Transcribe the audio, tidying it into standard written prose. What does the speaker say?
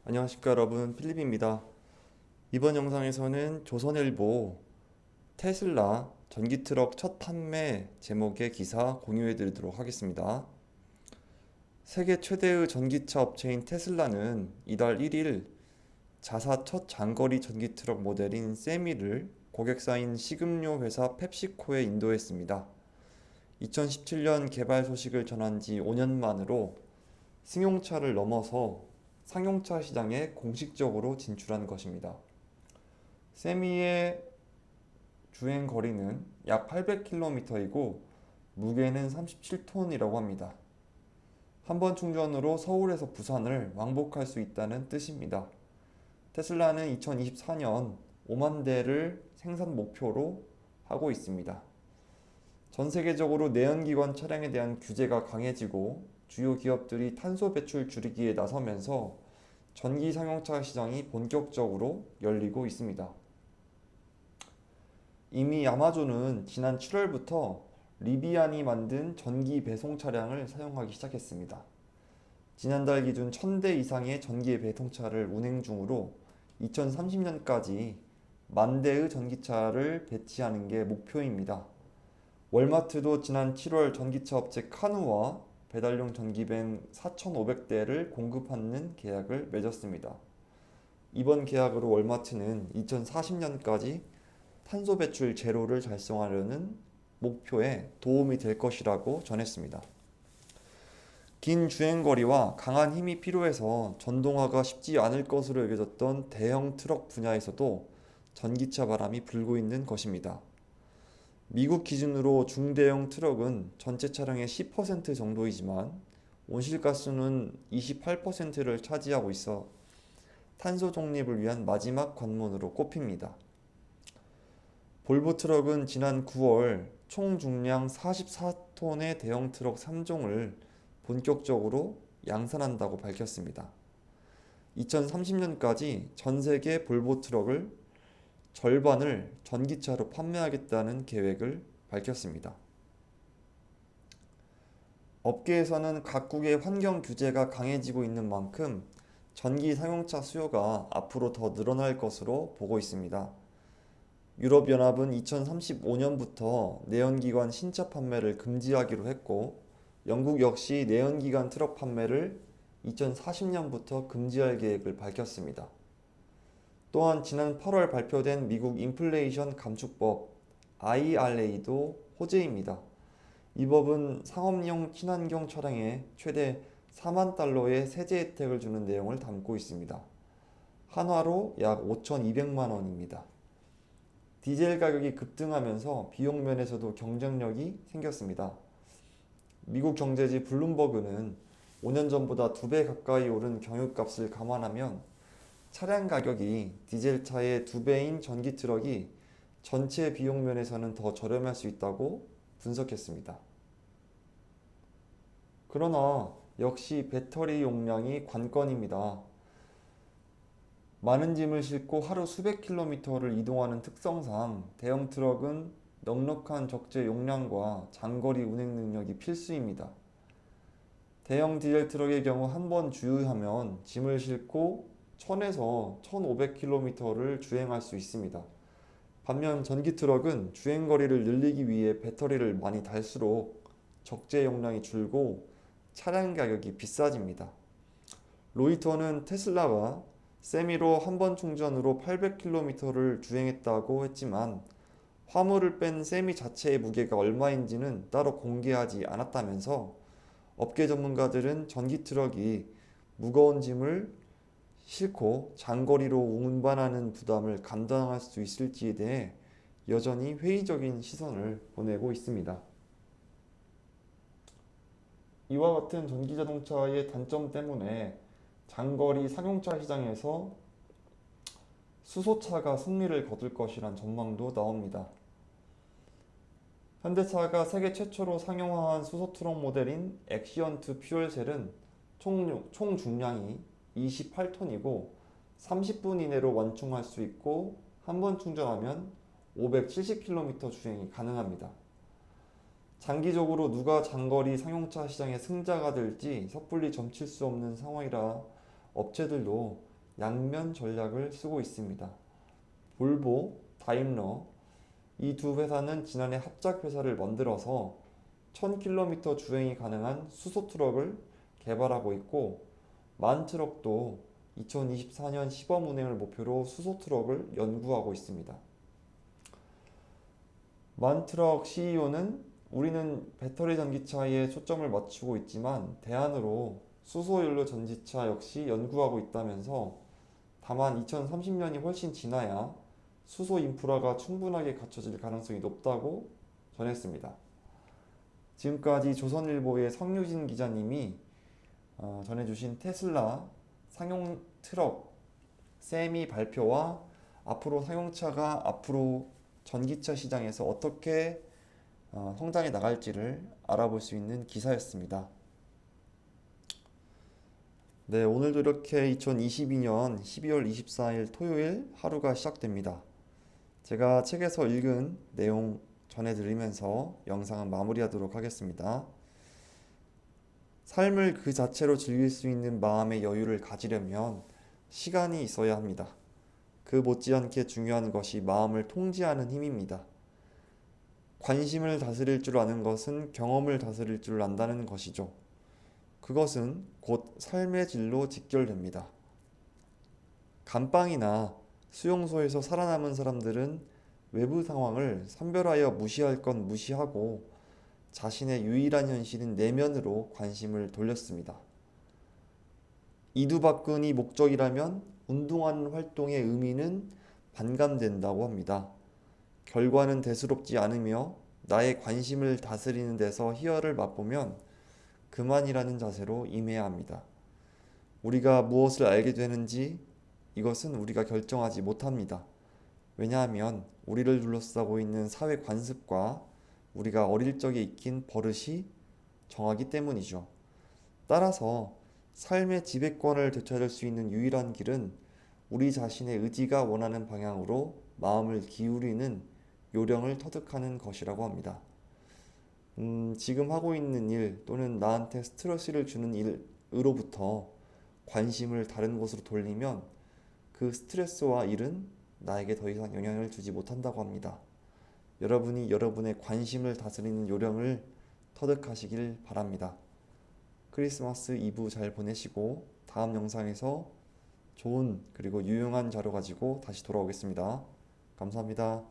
안녕하십니까 여러분, 필립입니다. 이번 영상에서는 조선일보 테슬라 전기트럭 첫 판매 제목의 기사 공유해 드리도록 하겠습니다. 세계 최대의 전기차 업체인 테슬라는 이달 1일 자사 첫 장거리 전기트럭 모델인 세미를 고객사인 식음료 회사 펩시코에 인도했습니다. 2017년 개발 소식을 전한 지 5년 만으로 승용차를 넘어서 상용차 시장에 공식적으로 진출한 것입니다. 세미의 주행 거리는 약 800km이고 무게는 37톤이라고 합니다. 한 번 충전으로 서울에서 부산을 왕복할 수 있다는 뜻입니다. 테슬라는 2024년 5만 대를 생산 목표로 하고 있습니다. 전 세계적으로 내연기관 차량에 대한 규제가 강해지고 주요 기업들이 탄소 배출 줄이기에 나서면서 전기 상용차 시장이 본격적으로 열리고 있습니다. 이미 아마존은 지난 7월부터 리비안이 만든 전기 배송 차량을 사용하기 시작했습니다. 지난달 기준 1000대 이상의 전기 배송차를 운행 중으로 2030년까지 10,000대의 전기차를 배치하는 게 목표입니다. 월마트도 지난 7월 전기차 업체 카누와 배달용 전기밴 4,500대를 공급하는 계약을 맺었습니다. 이번 계약으로 월마트는 2040년까지 탄소 배출 제로를 달성하려는 목표에 도움이 될 것이라고 전했습니다. 긴 주행거리와 강한 힘이 필요해서 전동화가 쉽지 않을 것으로 여겨졌던 대형 트럭 분야에서도 전기차 바람이 불고 있는 것입니다. 미국 기준으로 중대형 트럭은 전체 차량의 10% 정도이지만 온실가스는 28%를 차지하고 있어 탄소 중립을 위한 마지막 관문으로 꼽힙니다. 볼보 트럭은 지난 9월 총 중량 44톤의 대형 트럭 3종을 본격적으로 양산한다고 밝혔습니다. 2030년까지 전 세계 볼보 트럭을 절반을 전기차로 판매하겠다는 계획을 밝혔습니다. 업계에서는 각국의 환경 규제가 강해지고 있는 만큼 전기 상용차 수요가 앞으로 더 늘어날 것으로 보고 있습니다. 유럽연합은 2035년부터 내연기관 신차 판매를 금지하기로 했고, 영국 역시 내연기관 트럭 판매를 2040년부터 금지할 계획을 밝혔습니다. 또한 지난 8월 발표된 미국 인플레이션 감축법 IRA도 호재입니다. 이 법은 상업용 친환경 차량에 최대 4만 달러의 세제 혜택을 주는 내용을 담고 있습니다. 한화로 약 5,200만 원입니다. 디젤 가격이 급등하면서 비용 면에서도 경쟁력이 생겼습니다. 미국 경제지 블룸버그는 5년 전보다 2배 가까이 오른 경유값을 감안하면 차량 가격이 디젤차의 2배인 전기 트럭이 전체 비용 면에서는 더 저렴할 수 있다고 분석했습니다. 그러나 역시 배터리 용량이 관건입니다. 많은 짐을 싣고 하루 수백 킬로미터를 이동하는 특성상 대형 트럭은 넉넉한 적재 용량과 장거리 운행 능력이 필수입니다. 대형 디젤 트럭의 경우 한 번 주유하면 짐을 싣고 1000에서 1500km를 주행할 수 있습니다. 반면 전기 트럭은 주행거리를 늘리기 위해 배터리를 많이 달수록 적재 용량이 줄고 차량 가격이 비싸집니다. 로이터는 테슬라가 세미로 한 번 충전으로 800km를 주행했다고 했지만 화물을 뺀 세미 자체의 무게가 얼마인지는 따로 공개하지 않았다면서 업계 전문가들은 전기 트럭이 무거운 짐을 싣고 장거리로 운반하는 부담을 감당할 수 있을지에 대해 여전히 회의적인 시선을 보내고 있습니다. 이와 같은 전기자동차의 단점 때문에 장거리 상용차 시장에서 수소차가 승리를 거둘 것이란 전망도 나옵니다. 현대차가 세계 최초로 상용화한 수소 트럭 모델인 액시언트 퓨얼셀은 총 중량이 28톤이고 30분 이내로 완충할 수 있고 한 번 충전하면 570km 주행이 가능합니다. 장기적으로 누가 장거리 상용차 시장의 승자가 될지 섣불리 점칠 수 없는 상황이라 업체들도 양면 전략을 쓰고 있습니다. 볼보, 다임러 이 두 회사는 지난해 합작 회사를 만들어서 1000km 주행이 가능한 수소 트럭을 개발하고 있고 만트럭도 2024년 시범 운행을 목표로 수소 트럭을 연구하고 있습니다. 만트럭 CEO는 우리는 배터리 전기차에 초점을 맞추고 있지만 대안으로 수소연료 전지차 역시 연구하고 있다면서 다만 2030년이 훨씬 지나야 수소 인프라가 충분하게 갖춰질 가능성이 높다고 전했습니다. 지금까지 조선일보의 성유진 기자님이 전해주신 테슬라 상용 트럭 세미 발표와 앞으로 상용차가 앞으로 전기차 시장에서 어떻게 성장해 나갈지를 알아볼 수 있는 기사였습니다. 네, 오늘도 이렇게 2022년 12월 24일 토요일 하루가 시작됩니다. 제가 책에서 읽은 내용 전해드리면서 영상은 마무리하도록 하겠습니다. 삶을 그 자체로 즐길 수 있는 마음의 여유를 가지려면 시간이 있어야 합니다. 그 못지않게 중요한 것이 마음을 통제하는 힘입니다. 관심을 다스릴 줄 아는 것은 경험을 다스릴 줄 안다는 것이죠. 그것은 곧 삶의 질로 직결됩니다. 감방이나 수용소에서 살아남은 사람들은 외부 상황을 선별하여 무시할 건 무시하고 자신의 유일한 현실인 내면으로 관심을 돌렸습니다. 이두박근이 목적이라면 운동하는 활동의 의미는 반감된다고 합니다. 결과는 대수롭지 않으며 나의 관심을 다스리는 데서 희열을 맛보면 그만이라는 자세로 임해야 합니다. 우리가 무엇을 알게 되는지 이것은 우리가 결정하지 못합니다. 왜냐하면 우리를 둘러싸고 있는 사회 관습과 우리가 어릴 적에 익힌 버릇이 정하기 때문이죠. 따라서 삶의 지배권을 되찾을 수 있는 유일한 길은 우리 자신의 의지가 원하는 방향으로 마음을 기울이는 요령을 터득하는 것이라고 합니다. 지금 하고 있는 일 또는 나한테 스트레스를 주는 일으로부터 관심을 다른 곳으로 돌리면 그 스트레스와 일은 나에게 더 이상 영향을 주지 못한다고 합니다. 여러분이 여러분의 관심을 다스리는 요령을 터득하시길 바랍니다. 크리스마스 이브 잘 보내시고 다음 영상에서 좋은 그리고 유용한 자료 가지고 다시 돌아오겠습니다. 감사합니다.